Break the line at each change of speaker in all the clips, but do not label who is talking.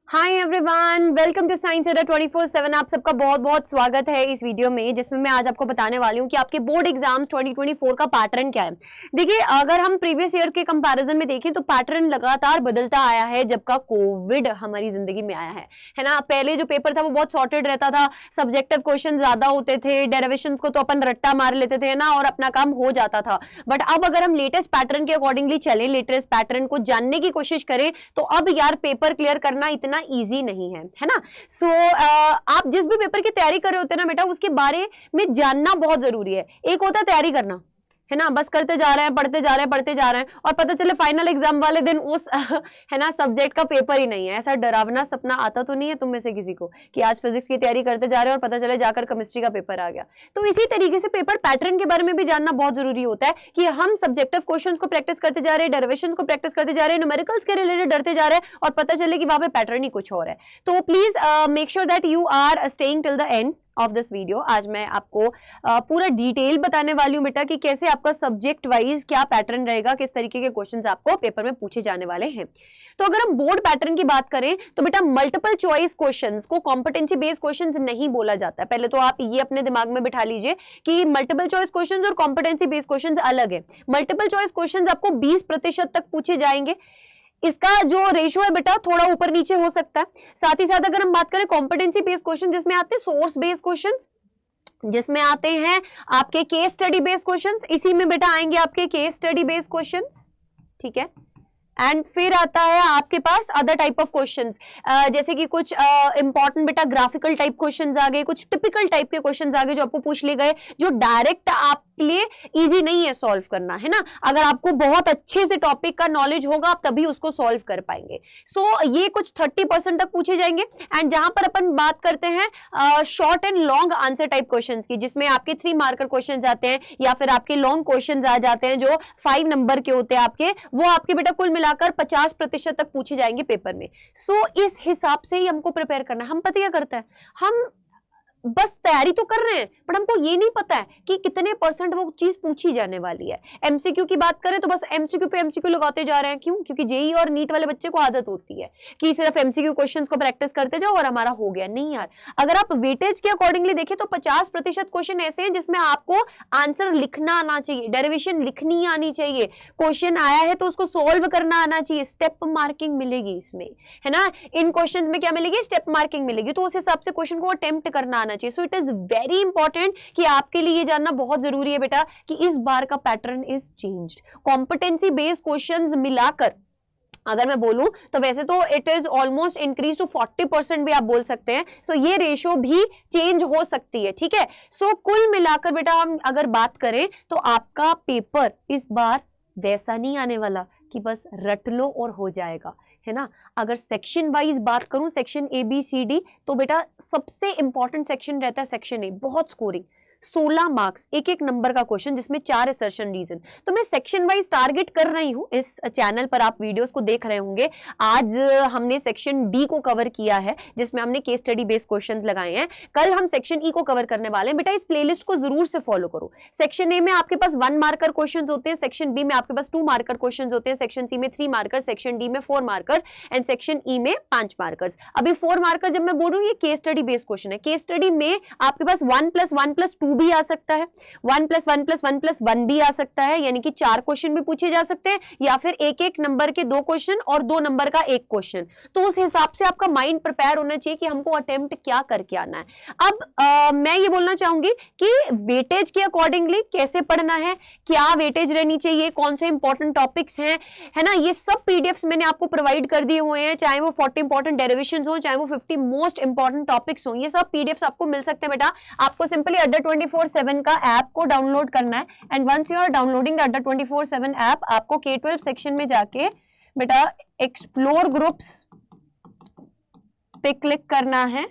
Hi everyone, welcome to science Adda 24/7। आप सबका बहुत बहुत स्वागत है इस वीडियो में, जिसमें मैं आज आपको बताने वाली हूँ कि आपके बोर्ड एग्जाम्स 2024 का पैटर्न क्या है। देखिए, अगर हम प्रीवियस ईयर के कंपैरिजन में देखें तो पैटर्न लगातार बदलता आया है जब का कोविड हमारी जिंदगी में आया है ना। पहले जो पेपर था वो बहुत सॉर्टेड रहता था, सब्जेक्टिव क्वेश्चन ज्यादा होते थे, डेरिवेशंस को तो अपन रट्टा मार लेते थे ना और अपना काम हो जाता था। बट अब अगर हम लेटेस्ट पैटर्न के अकॉर्डिंगली चलें, लेटेस्ट पैटर्न को जानने की कोशिश करें, तो अब यार पेपर क्लियर करना इतना इजी नहीं है ना। सो आप जिस भी पेपर की तैयारी कर रहे होते हैं ना बेटा, उसके बारे में जानना बहुत जरूरी है। एक होता है तैयारी करना, है ना, बस करते जा रहे हैं, पढ़ते जा रहे हैं, पढ़ते जा रहे हैं, और पता चले फाइनल एग्जाम वाले दिन उस है ना सब्जेक्ट का पेपर ही नहीं है। ऐसा डरावना सपना आता तो नहीं है तुम में से किसी को कि आज फिजिक्स की तैयारी करते जा रहे हैं और पता चले जाकर केमिस्ट्री का पेपर आ गया। तो इसी तरीके से पेपर पैटर्न के बारे में भी जानना बहुत जरूरी होता है कि हम सब्जेक्टिव क्वेश्चंस को प्रैक्टिस करते जा रहे हैं, डेरिवेशंस को प्रैक्टिस करते जा रहे हैं, न्यूमेरिकल्स के रिलेटेड डरते जा रहे हैं और पता चले कि वहां पे पैटर्न ही कुछ और है। तो please make sure that you are staying till the end of this video. आज मैं आपको पूरा डिटेल बताने वाली हूँ बेटा कि कैसे आपका सब्जेक्ट वाइज क्या पैटर्न रहेगा, किस तरीके के क्वेश्चंस आपको पेपर में पूछे जाने वाले हैं। तो अगर हम बोर्ड पैटर्न की बात करें तो बेटा मल्टीपल चॉइस क्वेश्चंस को कॉम्पिटेंसी बेस्ड क्वेश्चंस नहीं बोला जाता है। पहले तो आप ये अपने दिमाग में बिठा लीजिए कि मल्टीपल चॉइस क्वेश्चंस और कॉम्पिटेंसी बेस्ड क्वेश्चंस अलग है। मल्टीपल चॉइस क्वेश्चंस आपको 20% तक पूछे जाएंगे। इसका जो रेशियो है बेटा थोड़ा ऊपर नीचे हो सकता है। साथ ही साथ अगर हम बात करें कॉम्पिटेंसी बेस्ड क्वेश्चन, जिसमें आते हैं सोर्स बेस्ड क्वेश्चंस, जिसमें आते हैं आपके केस स्टडी बेस्ड क्वेश्चंस, इसी में बेटा आएंगे आपके केस स्टडी बेस्ड क्वेश्चंस, ठीक है। एंड फिर आता है आपके पास अदर टाइप ऑफ क्वेश्चंस, जैसे कि कुछ इंपॉर्टेंट बेटा ग्राफिकल टाइप क्वेश्चंस आ गए, कुछ टिपिकल टाइप के क्वेश्चंस आ गए जो आपको पूछ लिए गए, जो डायरेक्ट आपके लिए इजी नहीं है सॉल्व करना, है ना। अगर आपको बहुत अच्छे से टॉपिक का नॉलेज होगा आप तभी उसको सॉल्व कर पाएंगे। सो ये कुछ 30% तक पूछे जाएंगे। एंड जहां पर अपन बात करते हैं short and long answer type question की, जिसमें आपके 3 मार्कर क्वेश्चन आते हैं या फिर आपके लॉन्ग क्वेश्चन आ जाते हैं जो 5 नंबर के होते हैं आपके, वो आपके बेटा कुल मिलाकर 50% तक पूछे जाएंगे पेपर में। सो इस हिसाब से ही हमको प्रिपेयर करना है। हम पता क्या करता है, हम बस तैयारी तो कर रहे हैं बट हमको ये नहीं पता है कि कितने परसेंट वो चीज पूछी जाने वाली है। एमसीक्यू की बात करें तो बस एमसीक्यू पे एमसीक्यू लगाते जा रहे हैं। क्यों? क्योंकि जेई और नीट वाले बच्चे को आदत होती है कि सिर्फ एमसीक्यू क्वेश्चंस को प्रैक्टिस करते जाओ और हमारा हो गया। नहीं यार, अगर आप वेटेज के अकॉर्डिंगली देखें तो 50% क्वेश्चन ऐसे हैं जिसमें आपको आंसर लिखना आना चाहिए, डेरिवेशन लिखनी आनी चाहिए, क्वेश्चन आया है तो उसको सोल्व करना आना चाहिए, स्टेप मार्किंग मिलेगी इसमें, है ना। इन क्वेश्चन में क्या मिलेगी? स्टेप मार्किंग मिलेगी। तो उस हिसाब से क्वेश्चन को अटेम्प्ट करना आना चाहिए। So it is very important कि आपके लिए ये जानना बहुत जरूरी है बेटा कि इस बार का pattern is changed. Competency based questions मिलाकर अगर मैं बोलूं तो वैसे तो it is almost increase to 40% भी आप बोल सकते हैं। सो ये रेशियो भी चेंज हो सकती है, ठीक है। सो कुल मिलाकर बेटा हम अगर बात करें तो आपका पेपर इस बार वैसा नहीं आने वाला कि बस रट लो और हो जाएगा, है ना। अगर सेक्शन वाइज बात करूं, section A B C D, तो बेटा सबसे इंपॉर्टेंट सेक्शन रहता है सेक्शन ए, बहुत स्कोरिंग, 16 मार्क्स, एक एक नंबर का क्वेश्चन, जिसमें 4 असर्शन रीजन। तो मैं सेक्शन वाइज टारगेट कर रही हूं। इस चैनल पर आप वीडियोस को देख रहे होंगे। आज हमने सेक्शन डी को कवर किया है जिसमें हमने केस स्टडी बेस्ड क्वेश्चंस लगाए हैं। कल हम सेक्शन ई को कवर करने वाले हैं। बेटा इस प्लेलिस्ट को जरूर से फॉलो करो। सेक्शन ए में आपके पास 1 मार्कर क्वेश्चन होते हैं, सेक्शन बी में आपके पास 2 मार्कर क्वेश्चन होते हैं, सेक्शन सी में 3 मार्कर, सेक्शन डी में 4 मार्कर एंड सेक्शन ई में 5 मार्कर्स। अभी 4 मार्कर जब मैं बोल रही हूँ, ये केस स्टडी बेस्ड क्वेश्चन है। केस स्टडी में आपके पास 1+1+2 भी आ सकता है, 1+1+1+1 भी आ सकता है, यानी कि 4 क्वेश्चन भी पूछे जा सकते हैं, या फिर एक एक नंबर के 2 क्वेश्चन और 2 नंबर का 1 क्वेश्चन। तो उस हिसाब से आपका माइंड प्रिपेयर होना चाहिए कि हमको अटेम्प्ट क्या करके आना है। अब मैं ये बोलना चाहूंगी कि वेटेज के अकॉर्डिंगली कैसे पढ़ना है, क्या वेटेज रहनी चाहिए, कौन से इंपॉर्टेंट टॉपिक्स हैं, है ना, ये सब पीडीएफ्स मैंने आपको प्रोवाइड कर दिए हुए हैं। चाहे वो 40 इंपॉर्टेंट डेरिवेशंस हो, चाहे वो 50 मोस्ट इंपॉर्टेंट टॉपिक्स हो, ये सब पीडीएफ्स आपको मिल सकते हैं। बेटा आपको सिंपली अड्डा 24/7 का ऐप को डाउनलोड करना है and once you are downloading the Adda 24/7 app, आपको K12 सेक्शन में जाके बेटा एक्सप्लोर ग्रुप्स पे क्लिक करना है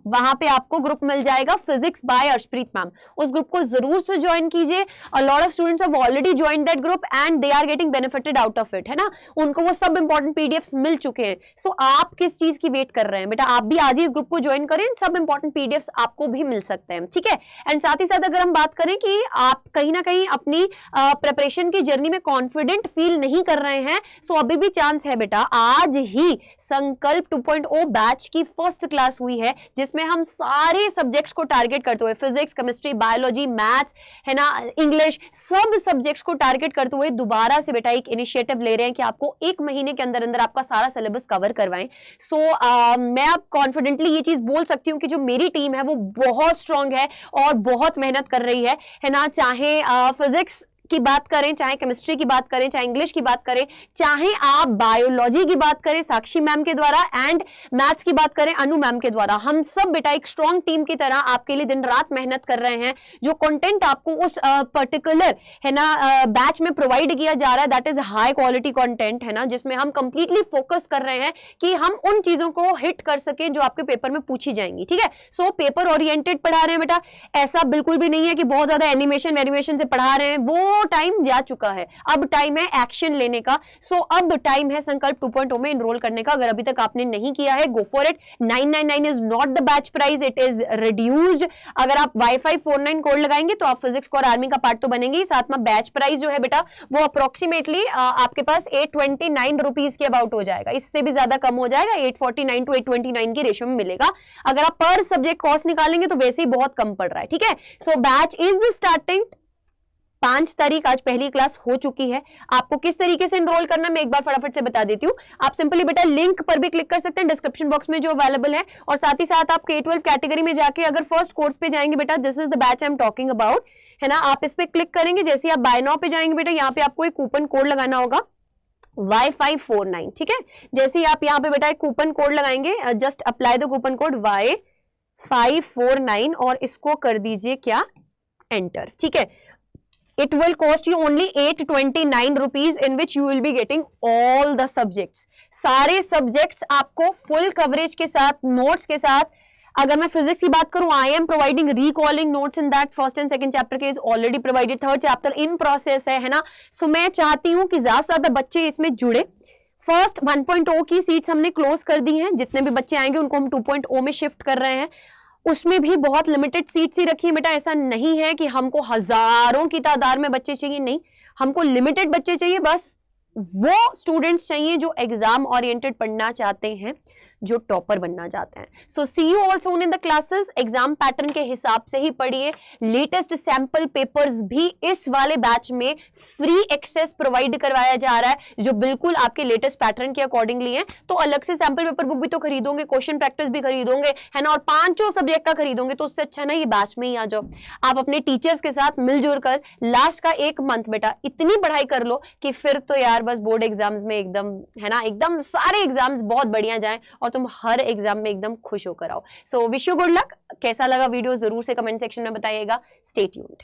वहां पे आपको ग्रुप मिल जाएगा फिजिक्स बाय अर्शप्रीत मैम, उस ग्रुप को जरूर से ज्वाइन कीजिए। A lot of students have already joined that group and they are getting benefited out of it, है ना, उनको वो सब इंपॉर्टेंट पीडीएफ्स मिल चुके हैं। सो आप किस चीज की वेट कर रहे हैं बेटा, आप भी आज ही इस ग्रुप को ज्वाइन करें, सब इंपॉर्टेंट पीडीएफ्स आपको भी मिल सकते हैं, ठीक है। एंड साथ ही साथ अगर हम बात करें कि आप कहीं ना कहीं अपनी प्रिपरेशन की जर्नी में कॉन्फिडेंट फील नहीं कर रहे हैं, सो अभी भी चांस है बेटा। आज ही संकल्प 2.0 बैच की फर्स्ट क्लास हुई है, जिसमें हम सारे सब्जेक्ट्स को टारगेट करते हुए, फिजिक्स, केमिस्ट्री, बायोलॉजी, मैथ्स, है ना, इंग्लिश, सब सब्जेक्ट्स को टारगेट करते हुए दोबारा से बेटा एक इनिशिएटिव ले रहे हैं कि आपको 1 महीने के अंदर अंदर आपका सारा सिलेबस कवर करवाएं। सो मैं अब कॉन्फिडेंटली ये चीज बोल सकती हूँ कि जो मेरी टीम है वो बहुत स्ट्रांग है और बहुत मेहनत कर रही है ना। चाहे फिजिक्स की बात करें, चाहे केमिस्ट्री की बात करें, चाहे इंग्लिश की बात करें, चाहे आप बायोलॉजी की बात करें साक्षी मैम के द्वारा, एंड मैथ्स की बात करें अनु मैम के द्वारा, हम सब बेटा एक स्ट्रॉन्ग टीम की तरह आपके लिए दिन रात मेहनत कर रहे हैं। जो कंटेंट आपको उस पर्टिकुलर है ना बैच में प्रोवाइड किया जा रहा है, that is high quality content, है ना, जिसमें हम कंप्लीटली फोकस कर रहे हैं कि हम उन चीजों को हिट कर सकें जो आपके पेपर में पूछी जाएंगी, ठीक है। सो पेपर ओरिएंटेड पढ़ा रहे हैं बेटा, ऐसा बिल्कुल भी नहीं है कि बहुत ज्यादा एनिमेशन वेरिएशन से पढ़ा रहे हैं, वो टाइम जा चुका है। अब टाइम है एक्शन लेने का। सो अब टाइम है संकल्प 2.0 में एनरोल करने का। अगर अभी तक आपने नहीं किया है, go for it. 999 is not the batch price, it is reduced. अगर आप वाईफाई 49 कोड लगाएंगे तो आप फिजिक्स और आर्मी का पार्ट तो बनेंगे, साथ में बैच प्राइस जो है बेटा वो अप्रोक्सीमेटली आपके पास 829 रुपीज के अबाउट हो जाएगा, इससे भी ज्यादा कम हो जाएगा, 849 टू 829 की रेशियो में मिलेगा। अगर आप पर सब्जेक्ट कॉस्ट निकालेंगे तो वैसे ही बहुत कम पड़ रहा है, ठीक है। सो बैच इज स्टार्टिंग 5 तारीख, आज पहली क्लास हो चुकी है। आपको किस तरीके से एनरोल करना मैं एक बार फटाफट से बता देती हूँ। आप सिंपली बेटा लिंक पर भी क्लिक कर सकते हैं डिस्क्रिप्शन बॉक्स में जो अवेलेबल है, और साथ ही साथ आप K12 कैटेगरी में जाके अगर फर्स्ट कोर्स पे जाएंगे बेटा, this is the batch I am talking about, है ना, आप इस पे क्लिक करेंगे। जैसे आप बाय नाउ पे जाएंगे बेटा, यहाँ पे आपको एक कूपन कोड लगाना होगा Y549, ठीक है। जैसे ही आप यहाँ पे बेटा एक कूपन कोड लगाएंगे, just apply the coupon code Y549 और इसको कर दीजिए क्या, एंटर, ठीक है। It will cost you only 829 rupees in which you will be getting all the subjects. सारे सब्जेक्ट्स आपको फुल कवरेज के साथ, नोट्स के साथ। अगर मैं फिजिक्स की बात करूं, I am providing recalling notes in that, first and second chapter के is already provided, third chapter in process है ना। सो मैं चाहती हूं कि ज्यादा से ज्यादा बच्चे इसमें जुड़े। फर्स्ट 1.0 की सीट्स हमने क्लोज कर दी हैं, जितने भी बच्चे आएंगे उनको हम 2.0 में शिफ्ट कर रहे हैं। उसमें भी बहुत लिमिटेड सीट्स ही रखी है बेटा, ऐसा नहीं है कि हमको हजारों की तादाद में बच्चे चाहिए, नहीं, हमको लिमिटेड बच्चे चाहिए। बस वो स्टूडेंट्स चाहिए जो एग्जाम ओरिएंटेड पढ़ना चाहते हैं, जो टॉपर बनना चाहते हैं। So see you also in the classes. Exam pattern के हिसाब से ही पढ़िए। लेटेस्ट सैंपल पेपर्स भी इस वाले बैच में फ्री एक्सेस प्रोवाइड करवाया जा रहा है, जो बिल्कुल आपके लेटेस्ट पैटर्न के अकॉर्डिंगली है। तो अलग से सैंपल पेपर बुक भी तो खरीदोगे, क्वेश्चन प्रैक्टिस भी खरीदोगे, है ना, और 5 सब्जेक्ट का खरीदोगे, तो उससे अच्छा ना ये बैच में ही आ जाओ। आप अपने टीचर्स के साथ मिलजुल कर लास्ट का 1 मंथ बेटा इतनी पढ़ाई कर लो कि फिर तो यार बस बोर्ड एग्जाम्स में एकदम, है ना, एकदम सारे एग्जाम्स बहुत बढ़िया जाएं और तुम हर एग्जाम में एकदम खुश होकर आओ। So wish you good luck. कैसा लगा वीडियो जरूर से कमेंट सेक्शन में बताइएगा। Stay tuned.